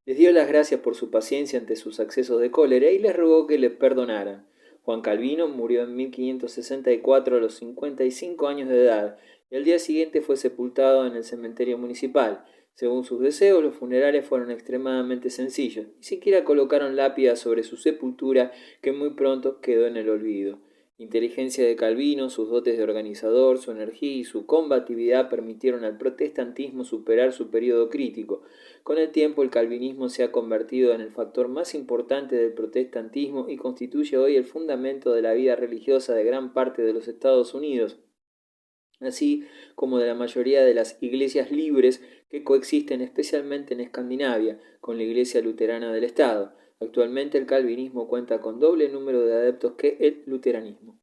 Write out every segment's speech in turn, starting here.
Les dio las gracias por su paciencia ante sus accesos de cólera y les rogó que le perdonaran. Juan Calvino murió en 1564 a los 55 años de edad y al día siguiente fue sepultado en el cementerio municipal. Según sus deseos, los funerales fueron extremadamente sencillos, ni siquiera colocaron lápida sobre su sepultura, que muy pronto quedó en el olvido. La inteligencia de Calvino, sus dotes de organizador, su energía y su combatividad permitieron al protestantismo superar su periodo crítico. Con el tiempo, el calvinismo se ha convertido en el factor más importante del protestantismo y constituye hoy el fundamento de la vida religiosa de gran parte de los Estados Unidos, así como de la mayoría de las iglesias libres que coexisten especialmente en Escandinavia con la Iglesia Luterana del Estado. Actualmente el calvinismo cuenta con doble número de adeptos que el luteranismo.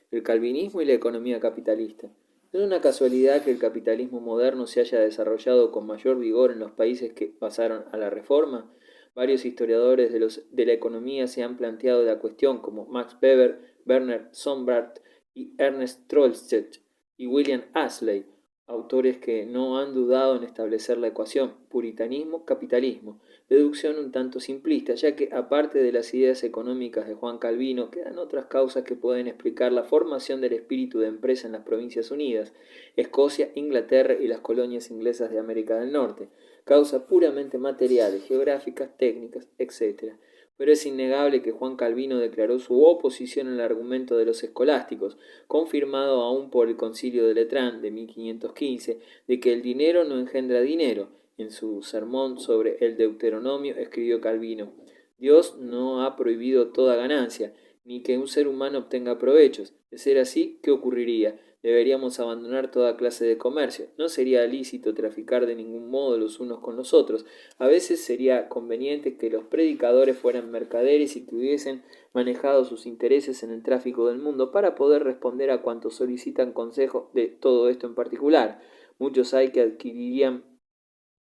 El calvinismo y la economía capitalista. No es una casualidad que el capitalismo moderno se haya desarrollado con mayor vigor en los países que pasaron a la reforma. Varios historiadores de la economía se han planteado la cuestión, como Max Weber, Werner Sombart y Ernest Troeltsch y William Ashley, autores que no han dudado en establecer la ecuación puritanismo-capitalismo, deducción un tanto simplista, ya que aparte de las ideas económicas de Juan Calvino, quedan otras causas que pueden explicar la formación del espíritu de empresa en las Provincias Unidas, Escocia, Inglaterra y las colonias inglesas de América del Norte, causas puramente materiales, geográficas, técnicas, etc. Pero es innegable que Juan Calvino declaró su oposición al argumento de los escolásticos, confirmado aún por el Concilio de Letrán de 1515, de que el dinero no engendra dinero. En su sermón sobre el Deuteronomio escribió Calvino: Dios no ha prohibido toda ganancia, ni que un ser humano obtenga provechos. De ser así, ¿qué ocurriría? Deberíamos abandonar toda clase de comercio. No sería lícito traficar de ningún modo los unos con los otros. A veces sería conveniente que los predicadores fueran mercaderes y que hubiesen manejado sus intereses en el tráfico del mundo para poder responder a cuantos solicitan consejo de todo esto en particular. Muchos hay que adquirirían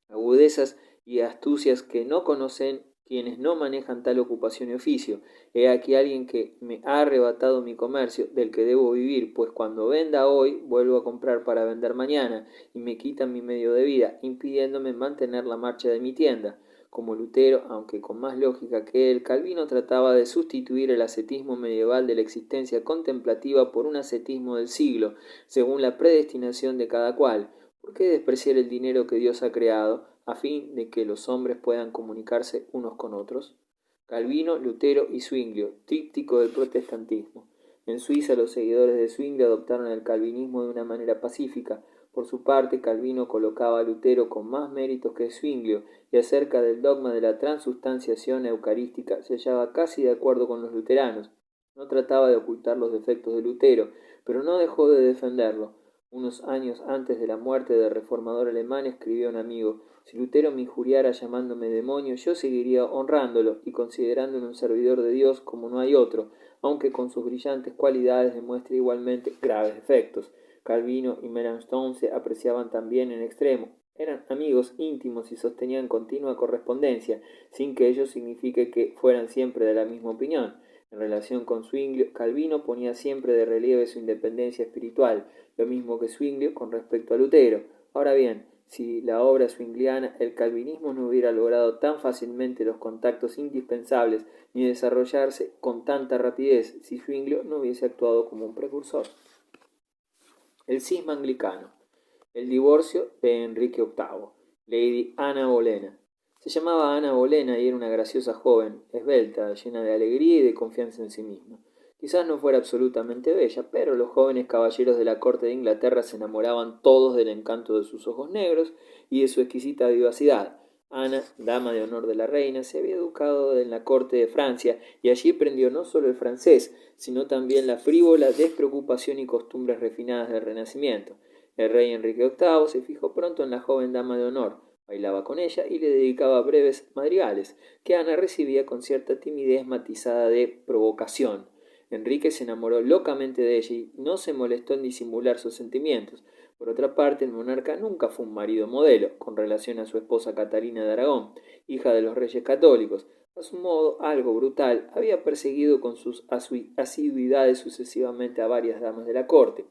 agudezas y astucias que no conocen quienes no manejan tal ocupación y oficio. He aquí alguien que me ha arrebatado mi comercio, del que debo vivir, pues cuando venda hoy, vuelvo a comprar para vender mañana, y me quitan mi medio de vida, impidiéndome mantener la marcha de mi tienda. Como Lutero, aunque con más lógica que él, Calvino trataba de sustituir el ascetismo medieval de la existencia contemplativa por un ascetismo del siglo, según la predestinación de cada cual. ¿Por qué despreciar el dinero que Dios ha creado, a fin de que los hombres puedan comunicarse unos con otros? Calvino, Lutero y Zwinglio, tríptico del protestantismo. En Suiza los seguidores de Zwinglio adoptaron el calvinismo de una manera pacífica. Por su parte, Calvino colocaba a Lutero con más méritos que Zwinglio, y acerca del dogma de la transustanciación eucarística se hallaba casi de acuerdo con los luteranos. No trataba de ocultar los defectos de Lutero, pero no dejó de defenderlo. Unos años antes de la muerte del reformador alemán escribió un amigo: si Lutero me injuriara llamándome demonio, yo seguiría honrándolo y considerándolo un servidor de Dios como no hay otro, aunque con sus brillantes cualidades demuestre igualmente graves defectos. Calvino y Melanchthon se apreciaban también en extremo. Eran amigos íntimos y sostenían continua correspondencia, sin que ello signifique que fueran siempre de la misma opinión. En relación con Zwinglio, Calvino ponía siempre de relieve su independencia espiritual, lo mismo que Zwinglio con respecto a Lutero. Ahora bien, si la obra zwingliana, el calvinismo no hubiera logrado tan fácilmente los contactos indispensables ni desarrollarse con tanta rapidez si Zwinglio no hubiese actuado como un precursor. El cisma anglicano. El divorcio de Enrique VIII. Lady Ana Bolena. Se llamaba Ana Bolena y era una graciosa joven, esbelta, llena de alegría y de confianza en sí misma. Quizás no fuera absolutamente bella, pero los jóvenes caballeros de la corte de Inglaterra se enamoraban todos del encanto de sus ojos negros y de su exquisita vivacidad. Ana, dama de honor de la reina, se había educado en la corte de Francia y allí aprendió no solo el francés, sino también la frívola despreocupación y costumbres refinadas del Renacimiento. El rey Enrique VIII se fijó pronto en la joven dama de honor, bailaba con ella y le dedicaba breves madrigales, que Ana recibía con cierta timidez matizada de provocación. Enrique se enamoró locamente de ella y no se molestó en disimular sus sentimientos. Por otra parte, el monarca nunca fue un marido modelo, con relación a su esposa Catalina de Aragón, hija de los reyes católicos. A su modo, algo brutal, había perseguido con sus asiduidades sucesivamente a varias damas de la corte.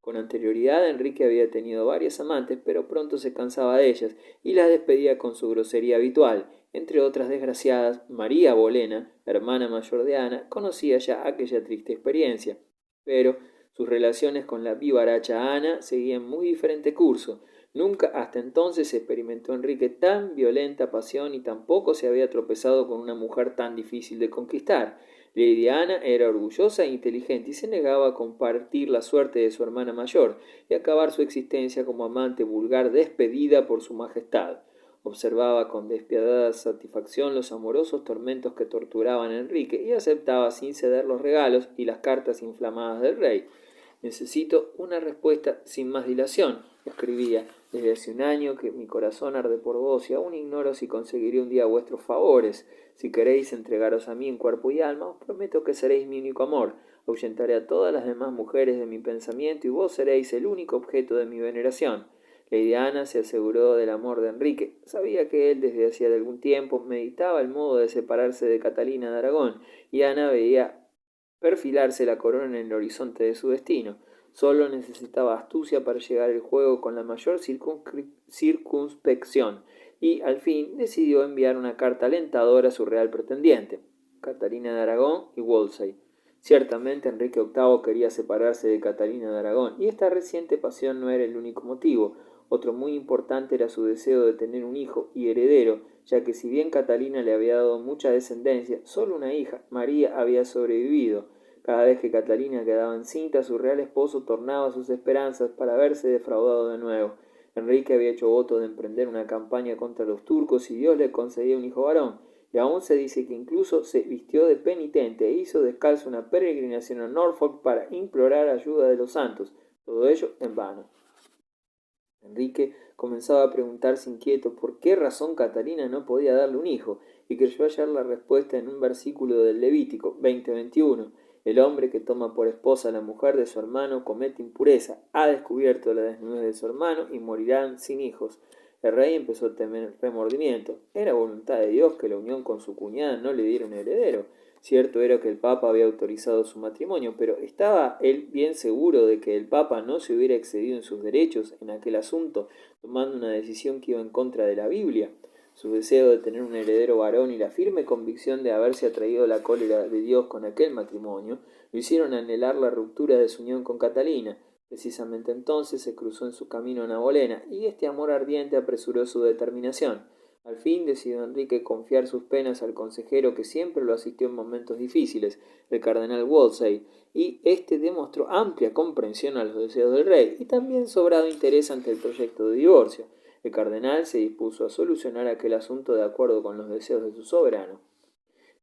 Con anterioridad Enrique había tenido varias amantes, pero pronto se cansaba de ellas y las despedía con su grosería habitual. Entre otras desgraciadas, María Bolena, hermana mayor de Ana, conocía ya aquella triste experiencia. Pero sus relaciones con la vivaracha Ana seguían muy diferente curso. Nunca hasta entonces experimentó Enrique tan violenta pasión y tampoco se había tropezado con una mujer tan difícil de conquistar. Lady Ana era orgullosa e inteligente y se negaba a compartir la suerte de su hermana mayor y acabar su existencia como amante vulgar despedida por su majestad. Observaba con despiadada satisfacción los amorosos tormentos que torturaban a Enrique y aceptaba sin ceder los regalos y las cartas inflamadas del rey. Necesito una respuesta sin más dilación, escribía. Desde hace un año que mi corazón arde por vos y aún ignoro si conseguiré un día vuestros favores. Si queréis entregaros a mí en cuerpo y alma, os prometo que seréis mi único amor. Ahuyentaré a todas las demás mujeres de mi pensamiento y vos seréis el único objeto de mi veneración. Lady Ana se aseguró del amor de Enrique. Sabía que él desde hacía algún tiempo meditaba el modo de separarse de Catalina de Aragón, y Ana veía perfilarse la corona en el horizonte de su destino. Solo necesitaba astucia para llegar al juego con la mayor circunspección, y al fin decidió enviar una carta alentadora a su real pretendiente, Catalina de Aragón y Wolsey. Ciertamente Enrique VIII quería separarse de Catalina de Aragón, y esta reciente pasión no era el único motivo. Otro muy importante era su deseo de tener un hijo y heredero, ya que si bien Catalina le había dado mucha descendencia, solo una hija, María, había sobrevivido. Cada vez que Catalina quedaba encinta, su real esposo tornaba sus esperanzas para verse defraudado de nuevo. Enrique había hecho voto de emprender una campaña contra los turcos y Dios le concedía un hijo varón, y aún se dice que incluso se vistió de penitente e hizo descalzo una peregrinación a Norfolk para implorar ayuda de los santos, todo ello en vano. Enrique comenzaba a preguntarse inquieto por qué razón Catalina no podía darle un hijo, y creyó hallar la respuesta en un versículo del Levítico 20:21. El hombre que toma por esposa a la mujer de su hermano comete impureza, ha descubierto la desnudez de su hermano y morirán sin hijos. El rey empezó a temer remordimiento. Era voluntad de Dios que la unión con su cuñada no le diera un heredero. Cierto era que el Papa había autorizado su matrimonio, pero ¿estaba él bien seguro de que el Papa no se hubiera excedido en sus derechos en aquel asunto, tomando una decisión que iba en contra de la Biblia? Su deseo de tener un heredero varón y la firme convicción de haberse atraído la cólera de Dios con aquel matrimonio lo hicieron anhelar la ruptura de su unión con Catalina. Precisamente entonces se cruzó en su camino Ana Bolena, y este amor ardiente apresuró su determinación. Al fin decidió Enrique confiar sus penas al consejero que siempre lo asistió en momentos difíciles, el cardenal Wolsey, y éste demostró amplia comprensión a los deseos del rey y también sobrado interés ante el proyecto de divorcio. El cardenal se dispuso a solucionar aquel asunto de acuerdo con los deseos de su soberano.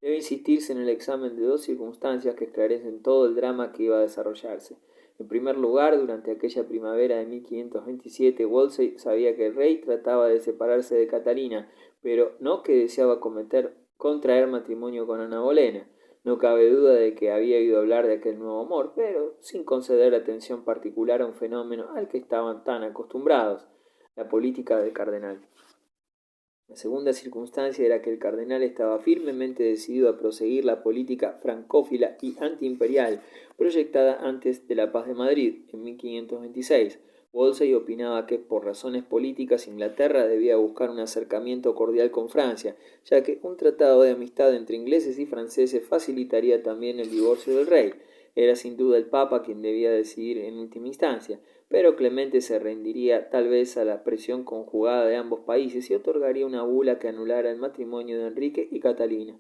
Debe insistirse en el examen de dos circunstancias que esclarecen todo el drama que iba a desarrollarse. En primer lugar, durante aquella primavera de 1527, Wolsey sabía que el rey trataba de separarse de Catalina, pero no que deseaba contraer matrimonio con Ana Bolena. No cabe duda de que había oído hablar de aquel nuevo amor, pero sin conceder atención particular a un fenómeno al que estaban tan acostumbrados, la política del cardenal. La segunda circunstancia era que el cardenal estaba firmemente decidido a proseguir la política francófila y antiimperial proyectada antes de la Paz de Madrid en 1526. Wolsey opinaba que por razones políticas Inglaterra debía buscar un acercamiento cordial con Francia, ya que un tratado de amistad entre ingleses y franceses facilitaría también el divorcio del rey. Era sin duda el Papa quien debía decidir en última instancia, pero Clemente se rendiría tal vez a la presión conjugada de ambos países y otorgaría una bula que anulara el matrimonio de Enrique y Catalina.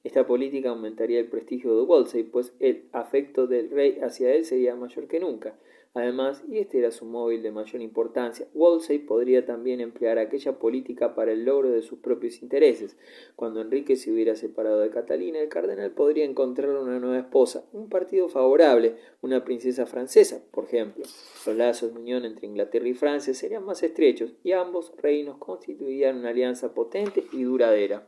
Esta política aumentaría el prestigio de Wolsey, pues el afecto del rey hacia él sería mayor que nunca. Además, y este era su móvil de mayor importancia, Wolsey podría también emplear aquella política para el logro de sus propios intereses. Cuando Enrique se hubiera separado de Catalina, el cardenal podría encontrar una nueva esposa, un partido favorable, una princesa francesa, por ejemplo. Los lazos de unión entre Inglaterra y Francia serían más estrechos y ambos reinos constituirían una alianza potente y duradera.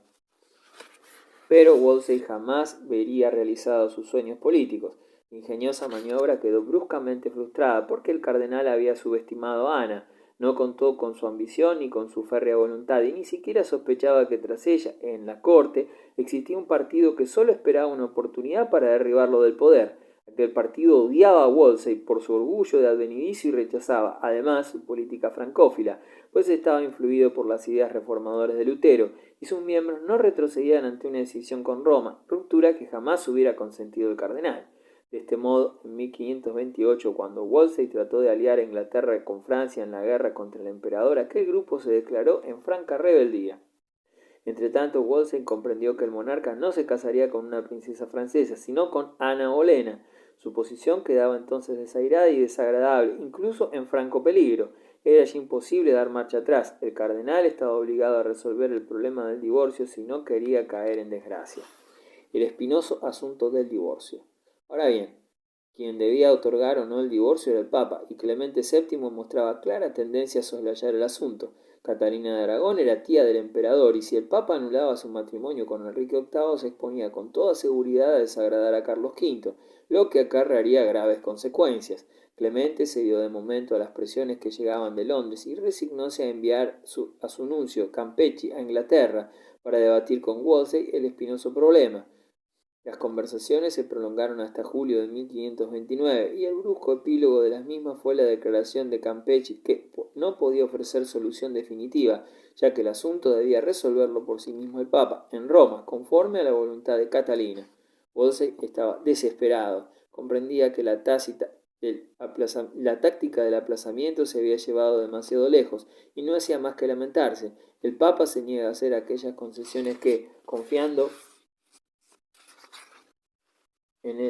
Pero Wolsey jamás vería realizados sus sueños políticos. La ingeniosa maniobra quedó bruscamente frustrada porque el cardenal había subestimado a Ana, no contó con su ambición ni con su férrea voluntad y ni siquiera sospechaba que tras ella, en la corte, existía un partido que solo esperaba una oportunidad para derribarlo del poder. Aquel partido odiaba a Wolsey por su orgullo de advenedizo y rechazaba, además, su política francófila, pues estaba influido por las ideas reformadoras de Lutero, y sus miembros no retrocedían ante una decisión con Roma, ruptura que jamás hubiera consentido el cardenal. De este modo, en 1528, cuando Wolsey trató de aliar a Inglaterra con Francia en la guerra contra el emperador, aquel grupo se declaró en franca rebeldía. Entretanto, Wolsey comprendió que el monarca no se casaría con una princesa francesa, sino con Ana Bolena. Su posición quedaba entonces desairada y desagradable, incluso en franco peligro. Era ya imposible dar marcha atrás. El cardenal estaba obligado a resolver el problema del divorcio si no quería caer en desgracia. El espinoso asunto del divorcio. Ahora bien, quien debía otorgar o no el divorcio era el Papa, y Clemente VII mostraba clara tendencia a soslayar el asunto. Catalina de Aragón era tía del emperador, y si el Papa anulaba su matrimonio con Enrique VIII, se exponía con toda seguridad a desagradar a Carlos V, lo que acarrearía graves consecuencias. Clemente cedió de momento a las presiones que llegaban de Londres y resignóse a enviar a su nuncio Campechi a Inglaterra para debatir con Wolsey el espinoso problema. Las conversaciones se prolongaron hasta julio de 1529 y el brusco epílogo de las mismas fue la declaración de Campeche que no podía ofrecer solución definitiva, ya que el asunto debía resolverlo por sí mismo el Papa, en Roma, conforme a la voluntad de Catalina. Wolsey estaba desesperado, comprendía que la táctica del aplazamiento se había llevado demasiado lejos y no hacía más que lamentarse. El Papa se niega a hacer aquellas concesiones que, confiando en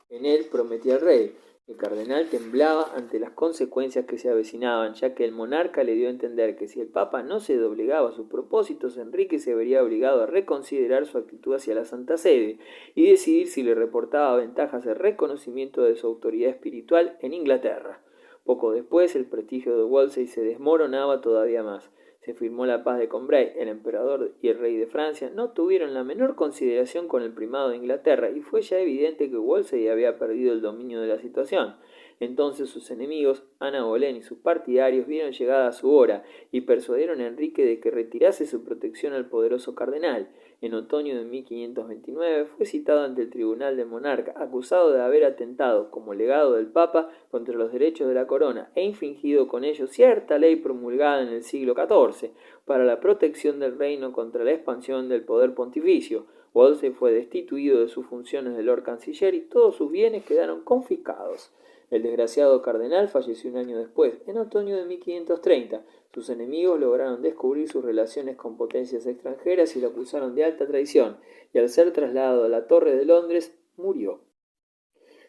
él prometía el rey. El cardenal temblaba ante las consecuencias que se avecinaban, ya que el monarca le dio a entender que si el Papa no se doblegaba a sus propósitos, Enrique se vería obligado a reconsiderar su actitud hacia la Santa Sede y decidir si le reportaba ventajas el reconocimiento de su autoridad espiritual en Inglaterra. Poco después, el prestigio de Wolsey se desmoronaba todavía más. Se firmó la paz de Cambrai. El emperador y el rey de Francia no tuvieron la menor consideración con el primado de Inglaterra y fue ya evidente que Wolsey había perdido el dominio de la situación. Entonces sus enemigos, Ana Bolén y sus partidarios, vieron llegada su hora y persuadieron a Enrique de que retirase su protección al poderoso cardenal. En otoño de 1529 fue citado ante el tribunal del monarca, acusado de haber atentado, como legado del Papa, contra los derechos de la corona e infringido con ello cierta ley promulgada en el siglo XIV para la protección del reino contra la expansión del poder pontificio. Wolsey fue destituido de sus funciones de Lord Canciller y todos sus bienes quedaron confiscados. El desgraciado cardenal falleció un año después, en otoño de 1530. Sus enemigos lograron descubrir sus relaciones con potencias extranjeras y lo acusaron de alta traición, y al ser trasladado a la Torre de Londres, murió.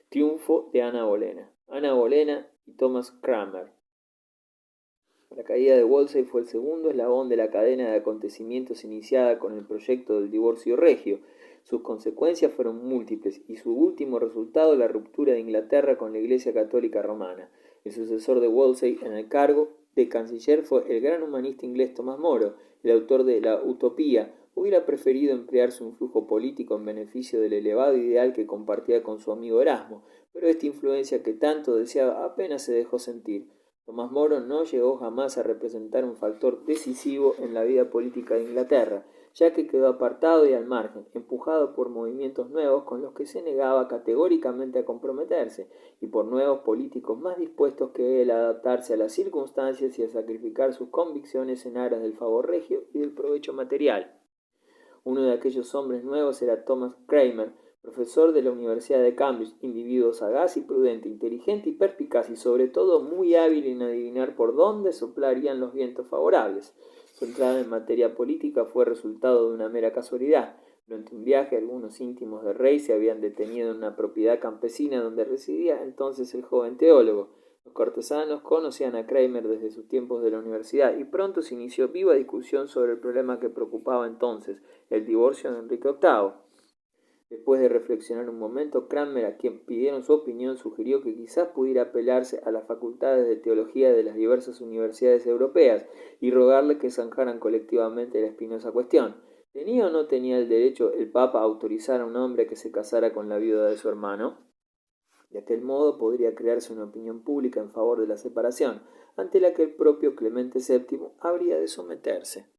Triunfo de Ana Bolena. Ana Bolena y Thomas Cranmer. La caída de Wolsey fue el segundo eslabón de la cadena de acontecimientos iniciada con el proyecto del divorcio regio. Sus consecuencias fueron múltiples y su último resultado la ruptura de Inglaterra con la Iglesia Católica Romana. El sucesor de Wolsey en el cargo de canciller fue el gran humanista inglés Tomás Moro, el autor de La Utopía. Hubiera preferido emplear su influjo político en beneficio del elevado ideal que compartía con su amigo Erasmo, pero esta influencia que tanto deseaba apenas se dejó sentir. Tomás Moro no llegó jamás a representar un factor decisivo en la vida política de Inglaterra, ya que quedó apartado y al margen, empujado por movimientos nuevos con los que se negaba categóricamente a comprometerse, y por nuevos políticos más dispuestos que él a adaptarse a las circunstancias y a sacrificar sus convicciones en aras del favor regio y del provecho material. Uno de aquellos hombres nuevos era Thomas Cranmer, profesor de la Universidad de Cambridge, individuo sagaz y prudente, inteligente y perspicaz y sobre todo muy hábil en adivinar por dónde soplarían los vientos favorables. Su entrada en materia política fue resultado de una mera casualidad. Durante un viaje, algunos íntimos del rey se habían detenido en una propiedad campesina donde residía entonces el joven teólogo. Los cortesanos conocían a Cranmer desde sus tiempos de la universidad y pronto se inició viva discusión sobre el problema que preocupaba entonces, el divorcio de Enrique VIII. Después de reflexionar un momento, Cranmer, a quien pidieron su opinión, sugirió que quizás pudiera apelarse a las facultades de teología de las diversas universidades europeas y rogarle que zanjaran colectivamente la espinosa cuestión. ¿Tenía o no tenía el derecho el Papa a autorizar a un hombre que se casara con la viuda de su hermano? De aquel modo podría crearse una opinión pública en favor de la separación, ante la que el propio Clemente VII habría de someterse.